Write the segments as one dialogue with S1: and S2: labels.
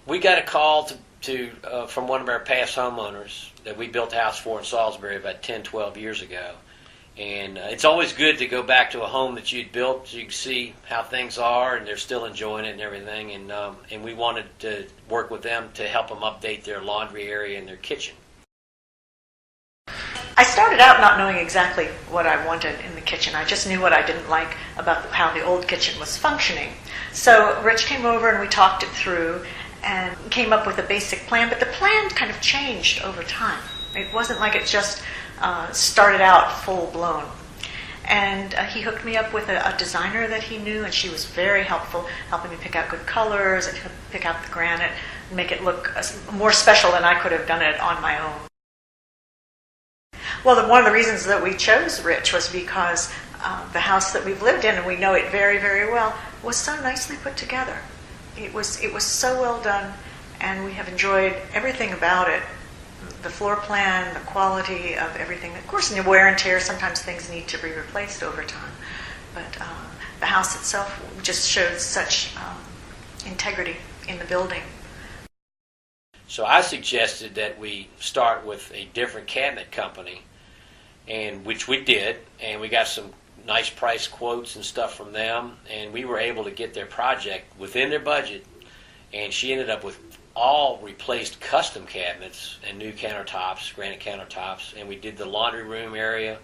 S1: We got a call from one of our past homeowners that we built a house for in Salisbury about 10, 12 years ago. And it's always good to go back to a home that you'd built so you can see how things are and they're still enjoying it and everything. And we wanted to work with them to help them update their laundry area and their kitchen.
S2: I started out not knowing exactly what I wanted in the kitchen. I just knew what I didn't like about how the old kitchen was functioning. So Rich came over and we talked it through and came up with a basic plan, but the plan kind of changed over time. It wasn't like it just started out full-blown. And he hooked me up with a designer that he knew, and she was very helpful, helping me pick out good colors, and pick out the granite, and make it look more special than I could have done it on my own. Well, one of the reasons that we chose Rich was because the house that we've lived in, and we know it very, very well, was so nicely put together. It was so well done, and we have enjoyed everything about it. The floor plan, the quality of everything. Of course, in the wear and tear, sometimes things need to be replaced over time. But the house itself just shows such integrity in the building.
S1: So I suggested that we start with a different cabinet company, and which we did, and we got some nice price quotes and stuff from them, and we were able to get their project within their budget, and she ended up with all replaced custom cabinets and new countertops, granite countertops, and we did the laundry room area.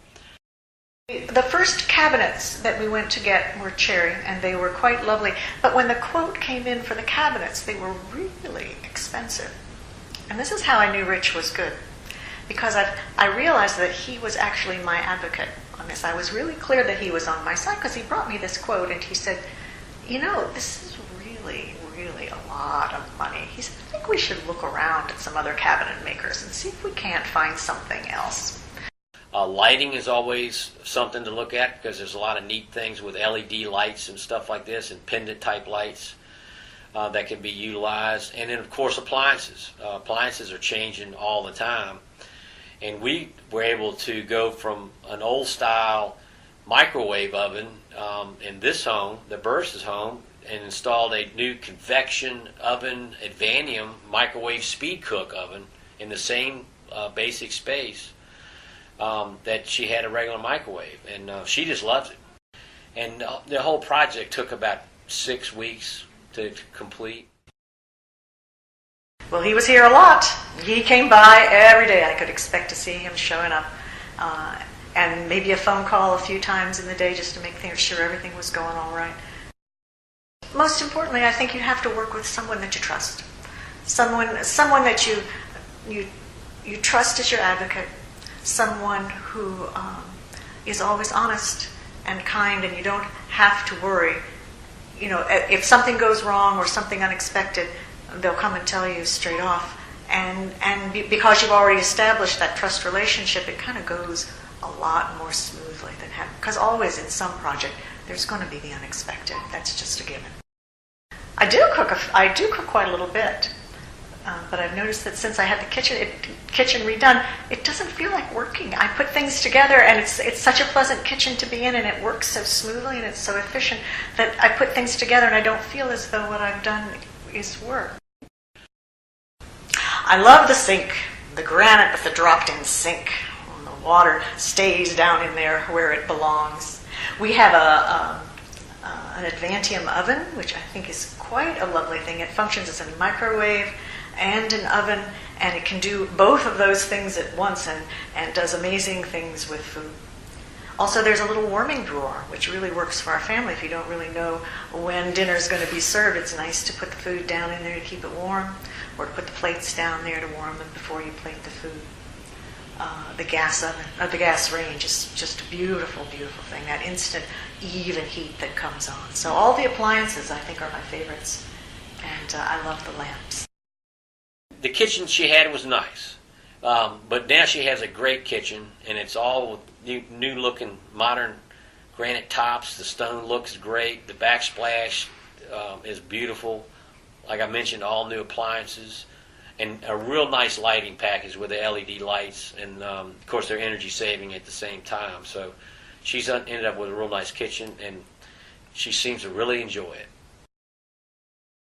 S2: The first cabinets that we went to get were cherry, and they were quite lovely, but when the quote came in for the cabinets, they were really expensive. And this is how I knew Rich was good, because I realized that he was actually my advocate on this. I was really clear that he was on my side because he brought me this quote and he said, you know, this is really a lot of money. He said, I think we should look around at some other cabinet makers and see if we can't find something else.
S1: Lighting is always something to look at because there's a lot of neat things with LED lights and stuff like this and pendant type lights that can be utilized. And then, of course, appliances. Appliances are changing all the time. And we were able to go from an old style microwave oven in this home, the Burris' home, and installed a new convection oven, Advanium microwave speed cook oven in the same basic space that she had a regular microwave. And she just loves it. And the whole project took about 6 weeks to complete.
S2: Well, he was here a lot. He came by every day. I could expect to see him showing up. And maybe a phone call a few times in the day just to make sure everything was going all right. Most importantly, I think you have to work with someone that you trust. Someone that you trust as your advocate. Someone who is always honest and kind, and you don't have to worry. You know, if something goes wrong or something unexpected, they'll come and tell you straight off. And because you've already established that trust relationship, it kind of goes a lot more smoothly than having. Because always in some project, there's going to be the unexpected. That's just a given. I do cook quite a little bit, but I've noticed that since I had the kitchen redone, it doesn't feel like working. I put things together, and it's such a pleasant kitchen to be in, and it works so smoothly and it's so efficient that I put things together, and I don't feel as though what I've done is work. I love the sink, the granite with the dropped-in sink. The water stays down in there where it belongs. We have an Advanium oven, which I think is quite a lovely thing. It functions as a microwave and an oven, and it can do both of those things at once and does amazing things with food. Also, there's a little warming drawer, which really works for our family. If you don't really know when dinner is going to be served, it's nice to put the food down in there to keep it warm, or to put the plates down there to warm them before you plate the food. The gas oven, the gas range is just a beautiful, beautiful thing. That instant, even heat that comes on. So all the appliances, I think, are my favorites, and I love the lamps.
S1: The kitchen she had was nice, but now she has a great kitchen, and it's all with new-looking, modern granite tops. The stone looks great. The backsplash is beautiful. Like I mentioned, all new appliances. And a real nice lighting package with the LED lights, and of course they're energy saving at the same time. So she's ended up with a real nice kitchen, and she seems to really enjoy it.